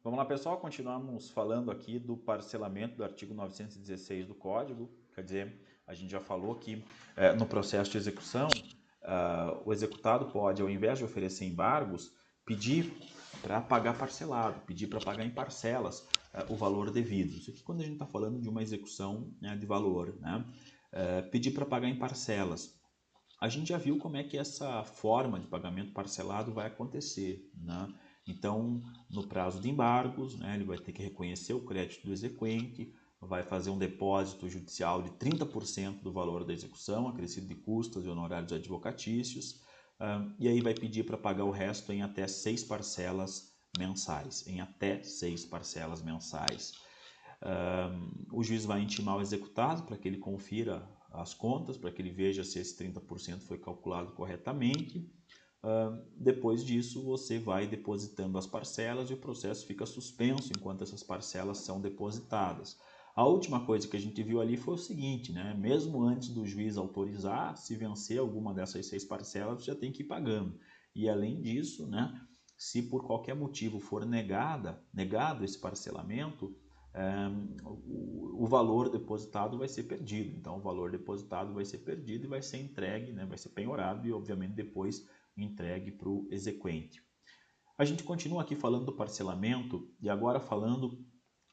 Vamos lá, pessoal, continuamos falando aqui do parcelamento do artigo 916 do Código. Quer dizer, a gente já falou que no processo de execução, o executado pode, ao invés de oferecer embargos, pedir para pagar parcelado, pedir para pagar em parcelas o valor devido. Isso aqui quando a gente está falando de uma execução, né, de valor, né? Pedir para pagar em parcelas. A gente já viu como é que essa forma de pagamento parcelado vai acontecer, né? Então, no prazo de embargos, né, ele vai ter que reconhecer o crédito do exequente, vai fazer um depósito judicial de 30% do valor da execução, acrescido de custas e honorários advocatícios, e aí vai pedir para pagar o resto em até 6 parcelas mensais, o juiz vai intimar o executado para que ele confira as contas, para que ele veja se esse 30% foi calculado corretamente. Depois disso, você vai depositando as parcelas e o processo fica suspenso enquanto essas parcelas são depositadas. A última coisa que a gente viu ali foi o seguinte, né? Mesmo antes do juiz autorizar, se vencer alguma dessas 6 parcelas, você já tem que ir pagando. E além disso, né, se por qualquer motivo for negado esse parcelamento, o valor depositado vai ser perdido. Então, o valor depositado vai ser perdido e vai ser entregue, né, vai ser penhorado e, obviamente, depois entregue para o exequente. A gente continua aqui falando do parcelamento e agora falando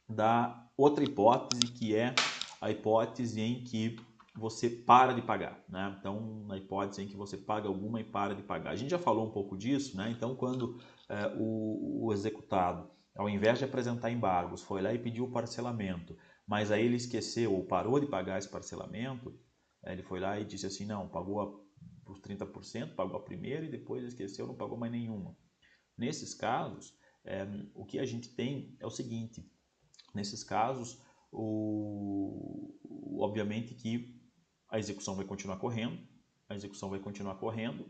da outra hipótese, que é a hipótese em que você para de pagar, né? Então, na hipótese em que você paga alguma e para de pagar. A gente já falou um pouco disso, né? Então, quando o executado, ao invés de apresentar embargos, foi lá e pediu o parcelamento, mas aí ele esqueceu ou parou de pagar esse parcelamento, ele foi lá e disse assim, não, pagou os 30%, pagou a primeira e depois esqueceu, não pagou mais nenhuma. Nesses casos, o que a gente tem é o seguinte, nesses casos, obviamente que a execução vai continuar correndo,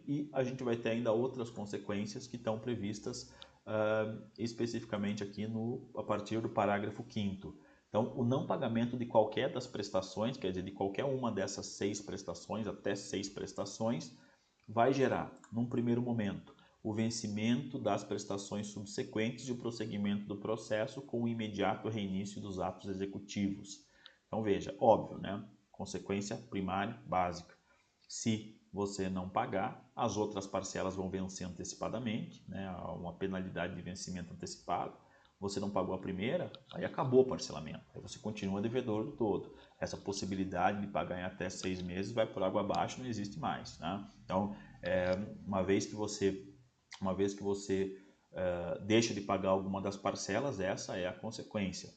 e a gente vai ter ainda outras consequências que estão previstas especificamente aqui a partir do parágrafo 5º. Então, o não pagamento de qualquer das prestações, quer dizer, de qualquer uma dessas 6 prestações, até 6 prestações, vai gerar, num primeiro momento, o vencimento das prestações subsequentes e o prosseguimento do processo com o imediato reinício dos atos executivos. Então veja, óbvio, né? Consequência primária, básica. Se você não pagar, as outras parcelas vão vencer antecipadamente, né? Há uma penalidade de vencimento antecipado. Você não pagou a primeira, aí acabou o parcelamento. Aí você continua devedor do todo. Essa possibilidade de pagar em até 6 meses vai por água abaixo, não existe mais, né? Então, uma vez que você deixa de pagar alguma das parcelas, essa é a consequência.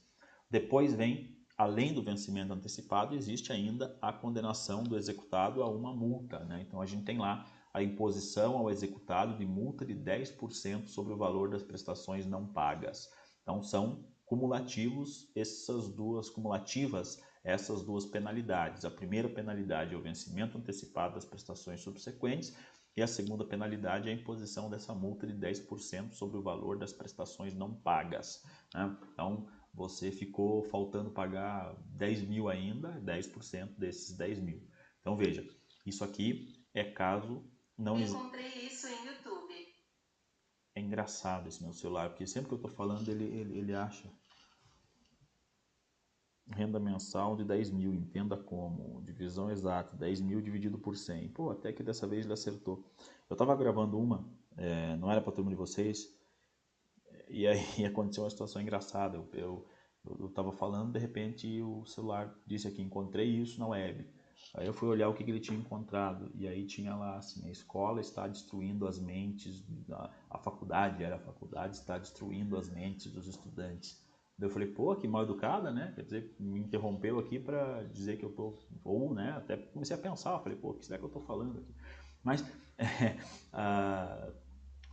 Depois vem, além do vencimento antecipado, existe ainda a condenação do executado a uma multa, né? Então a gente tem lá a imposição ao executado de multa de 10% sobre o valor das prestações não pagas. Então são cumulativas essas duas penalidades. A primeira penalidade é o vencimento antecipado das prestações subsequentes e a segunda penalidade é a imposição dessa multa de 10% sobre o valor das prestações não pagas, né? Então, você ficou faltando pagar 10 mil ainda, 10% desses 10 mil. Então, veja, isso aqui é caso não... Encontrei isso em YouTube. É engraçado esse meu celular, porque sempre que eu estou falando ele acha renda mensal de 10 mil, entenda como, divisão exata, 10 mil dividido por 100. Pô, até que dessa vez ele acertou. Eu estava gravando uma, não era para turma de vocês, e aí aconteceu uma situação engraçada. Eu estava falando, de repente o celular disse aqui, encontrei isso na web. Aí eu fui olhar o que ele tinha encontrado, e aí tinha lá assim, a escola está destruindo as mentes, a faculdade está destruindo as mentes dos estudantes. Daí eu falei, pô, que mal educada, né? Quer dizer, me interrompeu aqui para dizer que eu tô, ou, né? Até comecei a pensar, falei, pô, o que será que eu tô falando aqui? Mas,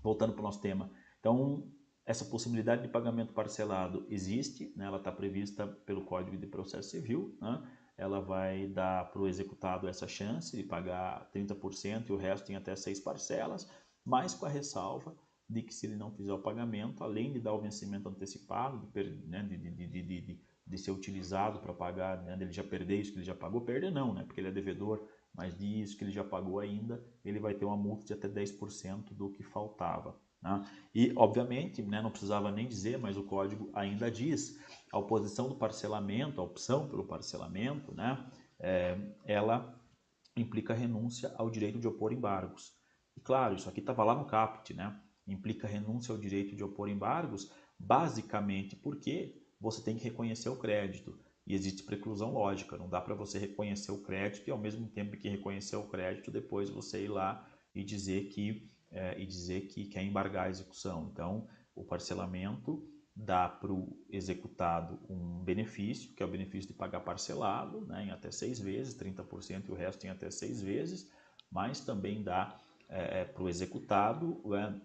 voltando para o nosso tema. Então, essa possibilidade de pagamento parcelado existe, né? Ela está prevista pelo Código de Processo Civil, né? Ela vai dar para o executado essa chance de pagar 30% e o resto em até 6 parcelas, mas com a ressalva de que se ele não fizer o pagamento, além de dar o vencimento antecipado, de ser utilizado para pagar, né, dele já perder isso que ele já pagou, perder não, né, porque ele é devedor, mas disso que ele já pagou ainda, ele vai ter uma multa de até 10% do que faltava. né? E, obviamente, né, não precisava nem dizer, mas o código ainda diz, a oposição do parcelamento, a opção pelo parcelamento, né, ela implica renúncia ao direito de opor embargos. E claro, isso aqui estava lá no caput, né? Implica renúncia ao direito de opor embargos, basicamente porque você tem que reconhecer o crédito. E existe preclusão lógica, não dá para você reconhecer o crédito e ao mesmo tempo que reconhecer o crédito, depois você ir lá e dizer que quer embargar a execução. Então, o parcelamento dá para o executado um benefício, que é o benefício de pagar parcelado, né, em até 6 vezes, 30% e o resto em até 6 vezes, mas também dá para o executado,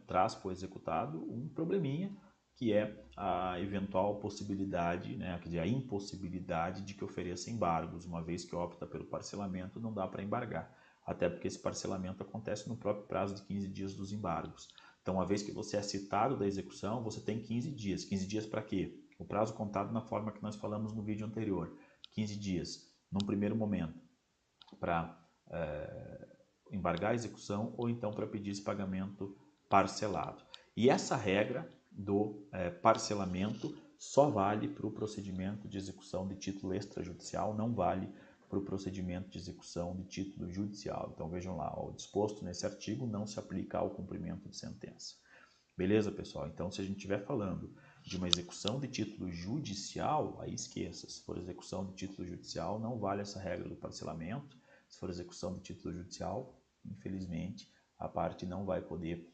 traz para o executado um probleminha, que é a eventual possibilidade, né, quer dizer, a impossibilidade de que ofereça embargos, uma vez que opta pelo parcelamento, não dá para embargar, até porque esse parcelamento acontece no próprio prazo de 15 dias dos embargos. Então, uma vez que você é citado da execução, você tem 15 dias. 15 dias para quê? O prazo contado na forma que nós falamos no vídeo anterior. 15 dias, num primeiro momento, para embargar a execução ou então para pedir esse pagamento parcelado. E essa regra do parcelamento só vale para o procedimento de execução de título extrajudicial, não vale para o procedimento de execução de título judicial. Então vejam lá, o disposto nesse artigo não se aplica ao cumprimento de sentença. Beleza, pessoal? Então, se a gente estiver falando de uma execução de título judicial, aí esqueça. Se for execução de título judicial, não vale essa regra do parcelamento. Se for execução de título judicial, infelizmente, a parte não vai poder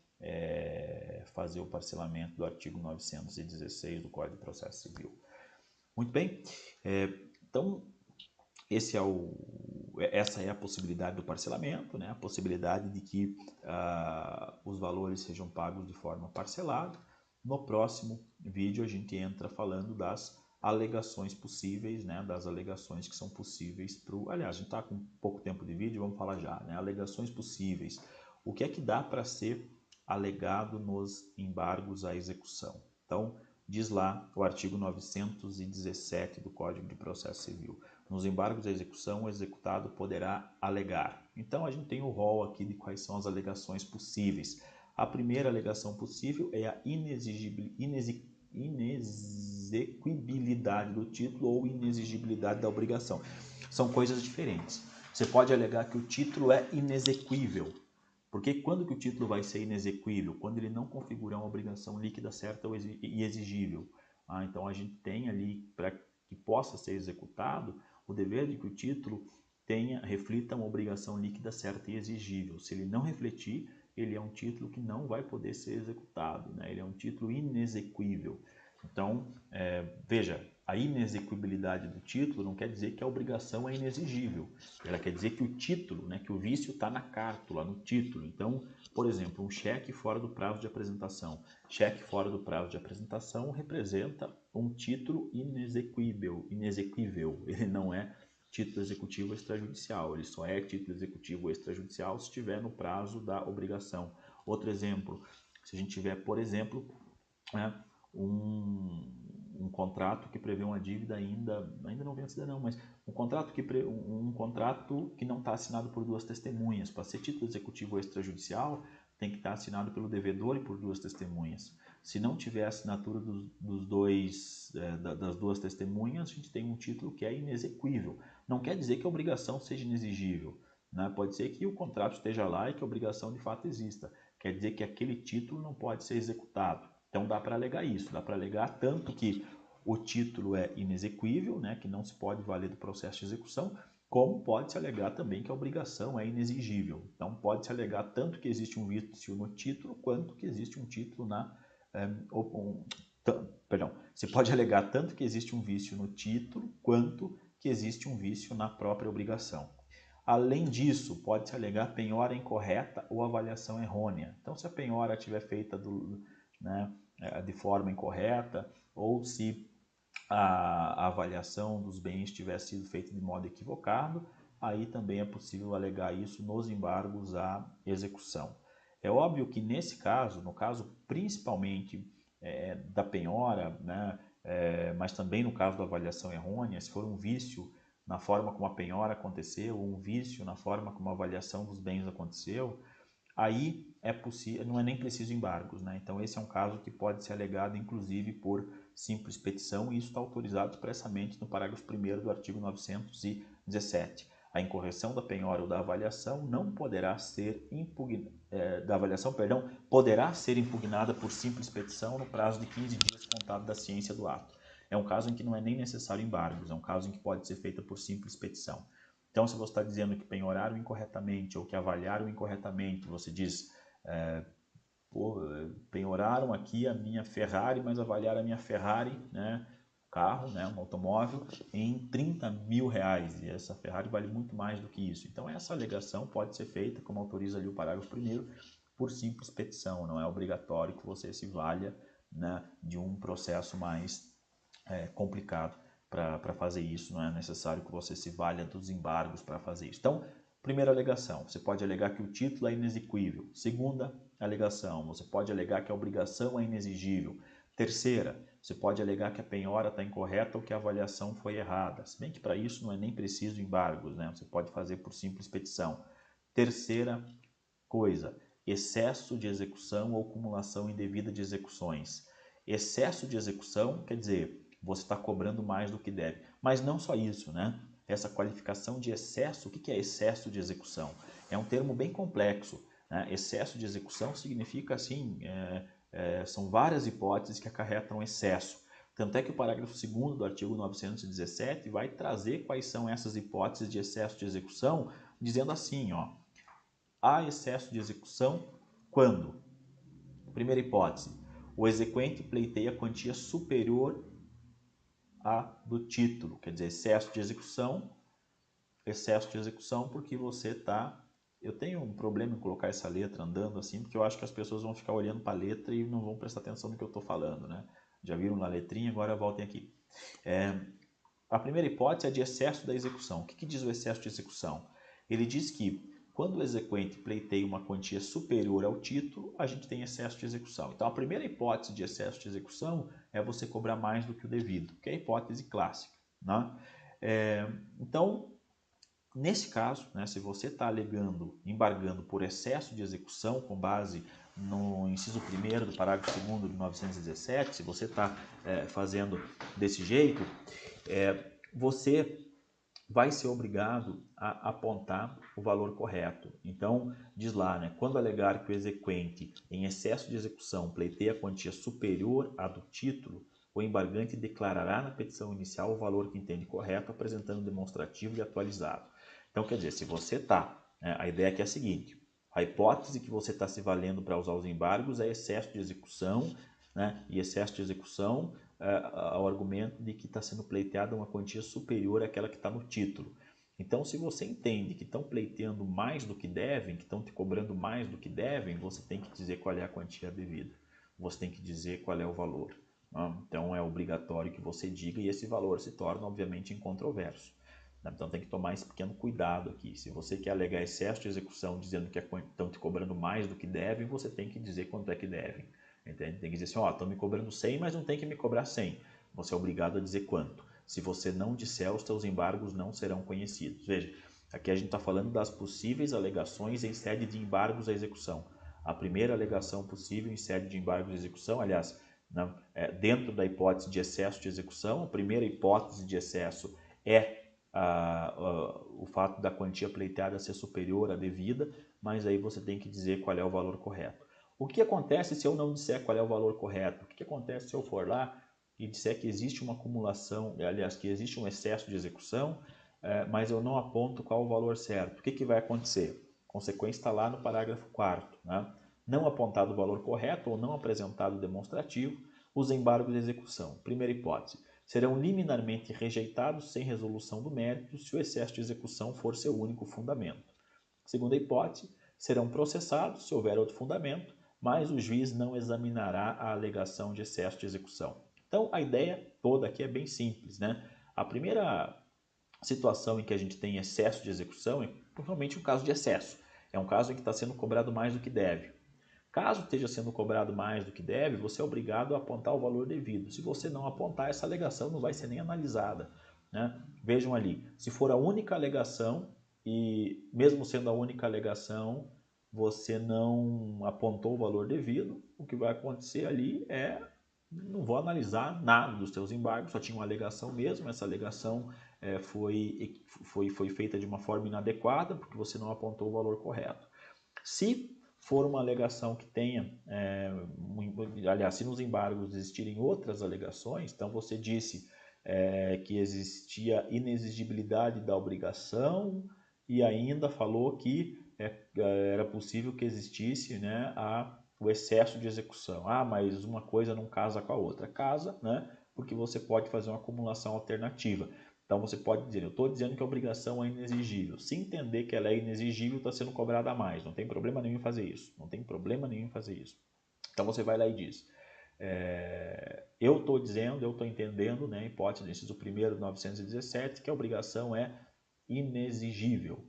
fazer o parcelamento do artigo 916 do Código de Processo Civil. Muito bem. Então, essa é a possibilidade do parcelamento, né? A possibilidade de que os valores sejam pagos de forma parcelada. No próximo vídeo a gente entra falando das alegações possíveis, né? Das alegações que são possíveis para o... Aliás, a gente está com pouco tempo de vídeo, vamos falar já, né? Alegações possíveis. O que é que dá para ser alegado nos embargos à execução? Então, diz lá o artigo 917 do Código de Processo Civil. Nos embargos à execução, o executado poderá alegar. Então, a gente tem o rol aqui de quais são as alegações possíveis. A primeira alegação possível é a inexequibilidade do título ou inexigibilidade da obrigação. São coisas diferentes. Você pode alegar que o título é inexequível. Porque quando que o título vai ser inexequível? Quando ele não configurar uma obrigação líquida certa e exigível. Então, a gente tem ali, para que possa ser executado, o dever de que o título reflita uma obrigação líquida certa e exigível. Se ele não refletir, ele é um título que não vai poder ser executado, né? Ele é um título inexequível. Então, veja, a inexequibilidade do título não quer dizer que a obrigação é inexigível. Ela quer dizer que o título, né, que o vício está na cártula, no título. Então, por exemplo, um cheque fora do prazo de apresentação. Cheque fora do prazo de apresentação representa um título inexequível. Ele não é título executivo extrajudicial. Ele só é título executivo extrajudicial se estiver no prazo da obrigação. Outro exemplo, se a gente tiver, por exemplo, um contrato que prevê uma dívida ainda não vencida não, mas um contrato que não está assinado por duas testemunhas. Para ser título executivo extrajudicial, tem que estar assinado pelo devedor e por duas testemunhas. Se não tiver assinatura das duas testemunhas, a gente tem um título que é inexequível. Não quer dizer que a obrigação seja inexigível, né? Pode ser que o contrato esteja lá e que a obrigação de fato exista. Quer dizer que aquele título não pode ser executado. Então dá para alegar isso, dá para alegar tanto que o título é inexequível, né, que não se pode valer do processo de execução, como pode-se alegar também que a obrigação é inexigível. Então pode-se alegar tanto que existe um vício no título, quanto que existe um título você pode alegar tanto que existe um vício no título, quanto que existe um vício na própria obrigação. Além disso, pode-se alegar penhora incorreta ou avaliação errônea. Então, se a penhora estiver feita de forma incorreta, ou se a avaliação dos bens tiver sido feita de modo equivocado, aí também é possível alegar isso nos embargos à execução. É óbvio que nesse caso, no caso principalmente da penhora, né, mas também no caso da avaliação errônea, se for um vício na forma como a penhora aconteceu, ou um vício na forma como a avaliação dos bens aconteceu, aí é possível, não é nem preciso embargos, né? Então esse é um caso que pode ser alegado inclusive por simples petição, e isso está autorizado expressamente no parágrafo 1º do artigo 917. A incorreção da penhora ou da avaliação não poderá ser poderá ser impugnada por simples petição no prazo de 15 dias contado da ciência do ato. É um caso em que não é nem necessário embargos, é um caso em que pode ser feita por simples petição. Então, se você está dizendo que penhoraram incorretamente ou que avaliaram incorretamente, você diz, penhoraram aqui a minha Ferrari, mas avaliaram a minha Ferrari, né, carro, né, um automóvel, em 30 mil reais, e essa Ferrari vale muito mais do que isso. Então, essa alegação pode ser feita, como autoriza ali o parágrafo 1º, por simples petição, não é obrigatório que você se valha, né, de um processo mais complicado para fazer isso, não é necessário que você se valha dos embargos para fazer isso. Então, primeira alegação, você pode alegar que o título é inexequível. Segunda alegação, você pode alegar que a obrigação é inexigível. Terceira, você pode alegar que a penhora está incorreta ou que a avaliação foi errada. Se bem que para isso não é nem preciso embargos, né? Você pode fazer por simples petição. Terceira coisa, excesso de execução ou cumulação indevida de execuções. Excesso de execução quer dizer, você está cobrando mais do que deve. Mas não só isso, né? Essa qualificação de excesso, o que é excesso de execução? É um termo bem complexo, né? Excesso de execução significa, assim, são várias hipóteses que acarretam excesso. Tanto é que o parágrafo 2º do artigo 917 vai trazer quais são essas hipóteses de excesso de execução, dizendo assim, ó, há excesso de execução quando, primeira hipótese, o exequente pleiteia quantia superior a do título, quer dizer, excesso de execução porque você está... Eu tenho um problema em colocar essa letra andando assim, porque eu acho que as pessoas vão ficar olhando para a letra e não vão prestar atenção no que eu estou falando, né? Já viram na letrinha, agora voltem aqui. A primeira hipótese é de excesso da execução. O que diz o excesso de execução? Ele diz que quando o exequente pleiteia uma quantia superior ao título, a gente tem excesso de execução. Então, a primeira hipótese de excesso de execução é você cobrar mais do que o devido, que é a hipótese clássica, né? Então, nesse caso, né, se você está embargando por excesso de execução com base no inciso 1º do parágrafo 2º de 917, se você está fazendo desse jeito, você vai ser obrigado a apontar o valor correto. Então, diz lá, né, quando alegar que o exequente em excesso de execução pleiteia a quantia superior à do título, o embargante declarará na petição inicial o valor que entende correto, apresentando demonstrativo e atualizado. Então, quer dizer, se você está... a ideia aqui é a seguinte, a hipótese que você está se valendo para usar os embargos é excesso de execução, né, e excesso de execução ao argumento de que está sendo pleiteada uma quantia superior àquela que está no título. Então, se você entende que estão pleiteando mais do que devem, que estão te cobrando mais do que devem, você tem que dizer qual é a quantia devida. Você tem que dizer qual é o valor. Né? Então, é obrigatório que você diga e esse valor se torna, obviamente, incontroverso. Então, tem que tomar esse pequeno cuidado aqui. Se você quer alegar excesso de execução dizendo que estão te cobrando mais do que devem, você tem que dizer quanto é que devem. Entende? Tem que dizer assim, ó, estão me cobrando 100, mas não tem que me cobrar 100. Você é obrigado a dizer quanto. Se você não disser, os seus embargos não serão conhecidos. Veja, aqui a gente está falando das possíveis alegações em sede de embargos à execução. A primeira alegação possível em sede de embargos à execução, aliás, dentro da hipótese de excesso de execução, a primeira hipótese de excesso é o fato da quantia pleiteada ser superior à devida, mas aí você tem que dizer qual é o valor correto. O que acontece se eu não disser qual é o valor correto? O que acontece se eu for lá e disser que existe uma acumulação, aliás, que existe um excesso de execução, mas eu não aponto qual o valor certo? O que vai acontecer? A consequência está lá no parágrafo 4º, né? Não apontado o valor correto ou não apresentado o demonstrativo, os embargos de execução. Primeira hipótese, serão liminarmente rejeitados sem resolução do mérito se o excesso de execução for seu único fundamento. Segunda hipótese, serão processados se houver outro fundamento, mas o juiz não examinará a alegação de excesso de execução. Então, a ideia toda aqui é bem simples, né? A primeira situação em que a gente tem excesso de execução é provavelmente um caso de excesso. É um caso em que está sendo cobrado mais do que deve. Caso esteja sendo cobrado mais do que deve, você é obrigado a apontar o valor devido. Se você não apontar, essa alegação não vai ser nem analisada, né? Vejam ali, se for a única alegação, e mesmo sendo a única alegação, você não apontou o valor devido, o que vai acontecer ali é, não vou analisar nada dos teus embargos, só tinha uma alegação mesmo, essa alegação foi feita de uma forma inadequada, porque você não apontou o valor correto. Se for uma alegação que tenha, aliás, se nos embargos existirem outras alegações, então você disse que existia inexigibilidade da obrigação e ainda falou que era possível que existisse, né, o excesso de execução. Ah, mas uma coisa não casa com a outra. Casa, né, porque você pode fazer uma acumulação alternativa. Então você pode dizer, eu estou dizendo que a obrigação é inexigível. Se entender que ela é inexigível, está sendo cobrada a mais. Não tem problema nenhum em fazer isso. Não tem problema nenhum em fazer isso. Então você vai lá e diz, eu estou dizendo, eu estou entendendo, né, hipótese do inciso 1º do 917, que a obrigação é inexigível.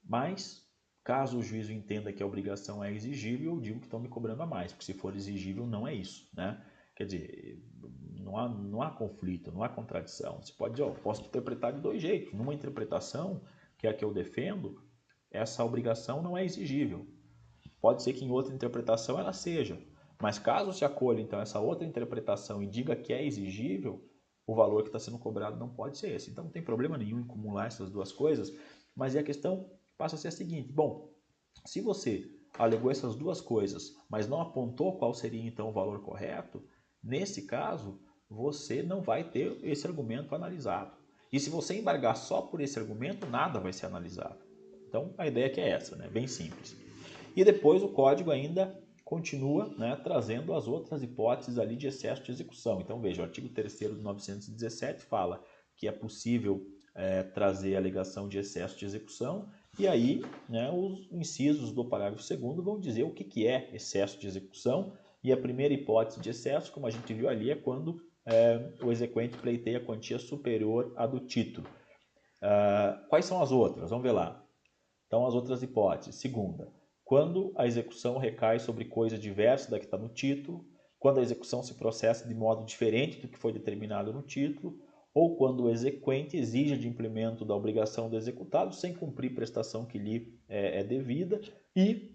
Mas, caso o juízo entenda que a obrigação é exigível, eu digo que estão me cobrando a mais, porque se for exigível, não é isso, né? Quer dizer, não há conflito, não há contradição. Você pode dizer, posso interpretar de dois jeitos. Numa interpretação, que é a que eu defendo, essa obrigação não é exigível. Pode ser que em outra interpretação ela seja, mas caso se acolha então essa outra interpretação e diga que é exigível, o valor que está sendo cobrado não pode ser esse. Então não tem problema nenhum em acumular essas duas coisas, mas a questão passa a ser a seguinte, bom, se você alegou essas duas coisas, mas não apontou qual seria então o valor correto, nesse caso, você não vai ter esse argumento analisado. E se você embargar só por esse argumento, nada vai ser analisado. Então, a ideia que é essa, né? Bem simples. E depois o código ainda continua, né, trazendo as outras hipóteses ali de excesso de execução. Então, veja, o artigo 3º do 917 fala que é possível trazer alegação de excesso de execução, e aí, né, os incisos do parágrafo 2º vão dizer o que é excesso de execução, e a primeira hipótese de excesso, como a gente viu ali, é quando o exequente pleiteia a quantia superior à do título. Quais são as outras? Vamos ver lá. Então, as outras hipóteses. Segunda, quando a execução recai sobre coisa diversa da que está no título, quando a execução se processa de modo diferente do que foi determinado no título, ou quando o exequente exige de implemento da obrigação do executado sem cumprir prestação que lhe é devida, e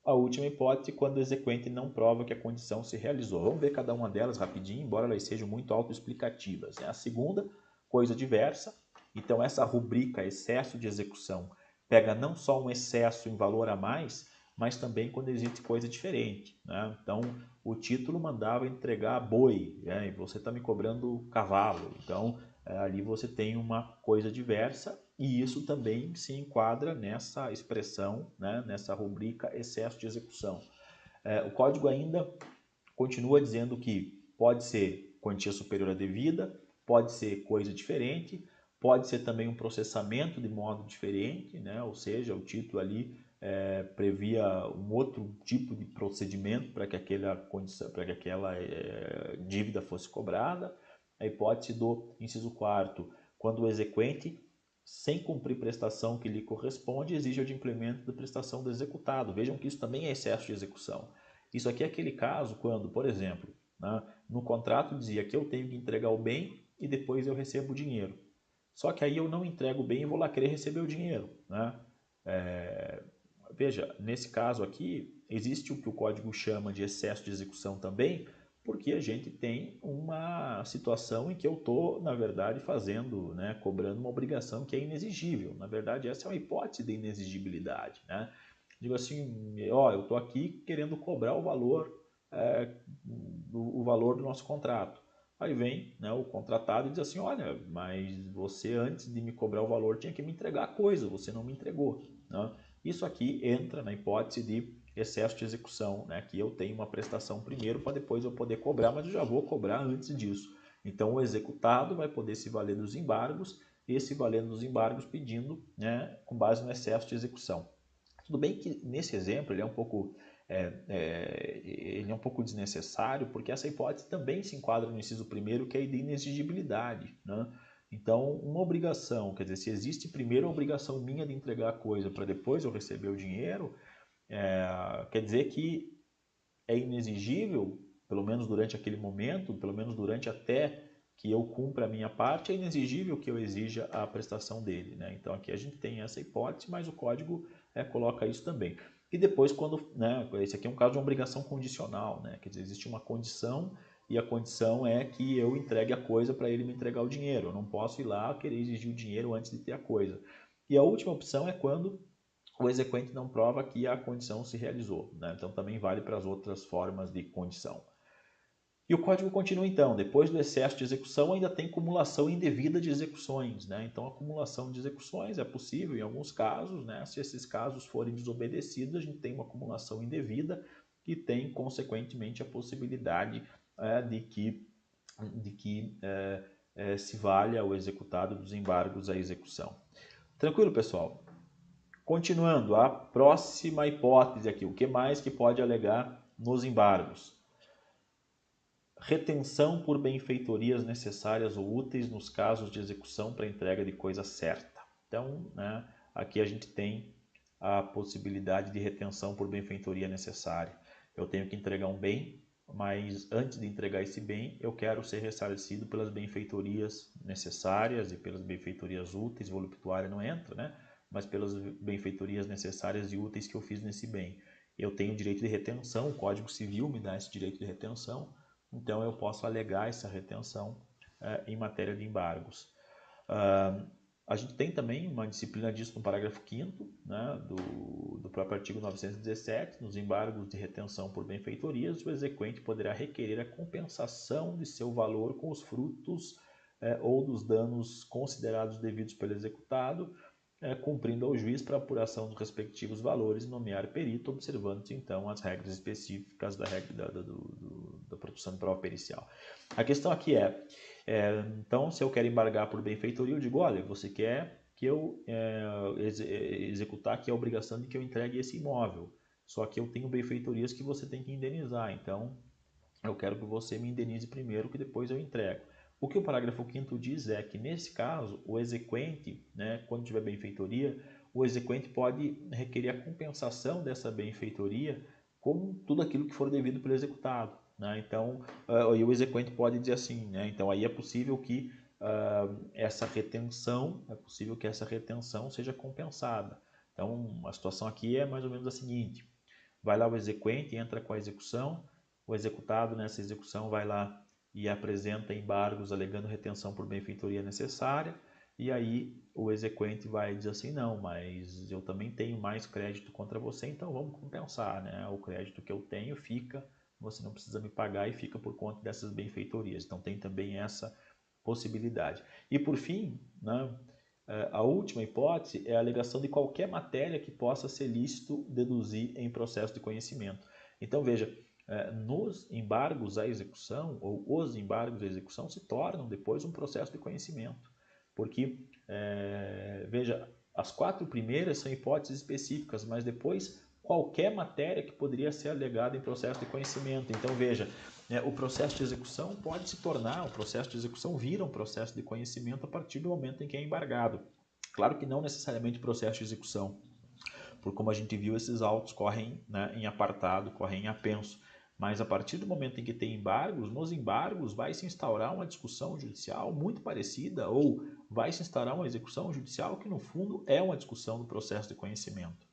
a última hipótese, quando o exequente não prova que a condição se realizou. Vamos ver cada uma delas rapidinho, embora elas sejam muito autoexplicativas. A segunda, coisa diversa. Então, essa rubrica excesso de execução pega não só um excesso em valor a mais, mas também quando existe coisa diferente, né? Então, o título mandava entregar boi, né? E você está me cobrando cavalo. Então, ali você tem uma coisa diversa, e isso também se enquadra nessa expressão, né? Nessa rubrica excesso de execução. O código ainda continua dizendo que pode ser quantia superior à devida, pode ser coisa diferente, pode ser também um processamento de modo diferente, né? Ou seja, o título ali previa um outro tipo de procedimento para que aquela condição, para que aquela dívida fosse cobrada. A hipótese do inciso 4º, quando o exequente, sem cumprir prestação que lhe corresponde, exige o adimplemento da prestação do executado. Vejam que isso também é excesso de execução. Isso aqui é aquele caso quando, por exemplo, né, no contrato dizia que eu tenho que entregar o bem e depois eu recebo o dinheiro. Só que aí eu não entrego o bem e vou lá querer receber o dinheiro, né? Veja, nesse caso aqui, existe o que o código chama de excesso de execução também, porque a gente tem uma situação em que eu estou, na verdade, fazendo, né, cobrando uma obrigação que é inexigível. Na verdade, essa é uma hipótese de inexigibilidade, né? Digo assim, ó, eu estou aqui querendo cobrar o valor, o valor do nosso contrato. Aí vem, né, o contratado e diz assim, olha, mas você antes de me cobrar o valor tinha que me entregar a coisa, você não me entregou, né? Isso aqui entra na hipótese de excesso de execução, né, que eu tenho uma prestação primeiro para depois eu poder cobrar, mas eu já vou cobrar antes disso. Então o executado vai poder se valer dos embargos e se valendo dos embargos pedindo, né, com base no excesso de execução. Tudo bem que nesse exemplo ele é um pouco ele é um pouco desnecessário, porque essa hipótese também se enquadra no inciso 1º, que é a de inexigibilidade, né? Então, uma obrigação, quer dizer, se existe primeiro a obrigação minha de entregar a coisa para depois eu receber o dinheiro, quer dizer que é inexigível, pelo menos durante aquele momento, pelo menos durante até que eu cumpra a minha parte, é inexigível que eu exija a prestação dele, né? Então aqui a gente tem essa hipótese, mas o código coloca isso também. E depois, quando, né, esse aqui é um caso de uma obrigação condicional, né, quer dizer, existe uma condição e a condição é que eu entregue a coisa para ele me entregar o dinheiro. Eu não posso ir lá querer exigir o dinheiro antes de ter a coisa. E a última opção é quando o exequente não prova que a condição se realizou, né? Então também vale para as outras formas de condição. E o código continua então, depois do excesso de execução ainda tem cumulação indevida de execuções, né? Então a acumulação de execuções é possível em alguns casos, né? Se esses casos forem desobedecidos, a gente tem uma acumulação indevida e tem consequentemente a possibilidade de que se valha o executado dos embargos à execução. Tranquilo, pessoal? Continuando, a próxima hipótese aqui, o que mais que pode alegar nos embargos? Retenção por benfeitorias necessárias ou úteis nos casos de execução para entrega de coisa certa. Então, né, aqui a gente tem a possibilidade de retenção por benfeitoria necessária. Eu tenho que entregar um bem, mas antes de entregar esse bem, eu quero ser ressarcido pelas benfeitorias necessárias e pelas benfeitorias úteis, voluptuária não entra, né? Mas pelas benfeitorias necessárias e úteis que eu fiz nesse bem. Eu tenho direito de retenção, o Código Civil me dá esse direito de retenção, então eu posso alegar essa retenção em matéria de embargos. A gente tem também uma disciplina disso no parágrafo 5º, né, do próprio artigo 917, nos embargos de retenção por benfeitorias, o exequente poderá requerer a compensação de seu valor com os frutos ou dos danos considerados devidos pelo executado, cumprindo ao juiz para apuração dos respectivos valores e nomear perito, observando-se então as regras específicas da regra da produção de prova pericial. A questão aqui então, se eu quero embargar por benfeitoria, eu digo, olha, você quer que eu executar aqui a obrigação de que eu entregue esse imóvel, só que eu tenho benfeitorias que você tem que indenizar, então eu quero que você me indenize primeiro, que depois eu entrego. O que o parágrafo 5º diz é que, nesse caso, o exequente, né, quando tiver benfeitoria, o exequente pode requerer a compensação dessa benfeitoria com tudo aquilo que for devido pelo executado, né? Então, aí o exequente pode dizer assim, né? Então, aí é possível que essa retenção seja compensada. Então, a situação aqui é mais ou menos a seguinte: vai lá o exequente, entra com a execução, o executado nessa execução vai lá e apresenta embargos alegando retenção por benfeitoria necessária, e aí o exequente vai dizer assim, não, mas eu também tenho mais crédito contra você, então vamos compensar, né? O crédito que eu tenho fica, você não precisa me pagar e fica por conta dessas benfeitorias. Então tem também essa possibilidade. E por fim, né, a última hipótese é a alegação de qualquer matéria que possa ser lícito deduzir em processo de conhecimento. Então veja, nos embargos à execução, ou os embargos à execução, se tornam depois um processo de conhecimento. Porque, veja, as 4 primeiras são hipóteses específicas, mas depois qualquer matéria que poderia ser alegada em processo de conhecimento. Então veja, o processo de execução pode se tornar, o processo de execução vira um processo de conhecimento a partir do momento em que é embargado. Claro que não necessariamente processo de execução, por como a gente viu, esses autos correm, né, em apartado, correm em apenso. Mas a partir do momento em que tem embargos, nos embargos vai se instaurar uma discussão judicial muito parecida, ou vai se instaurar uma execução judicial que no fundo é uma discussão do processo de conhecimento.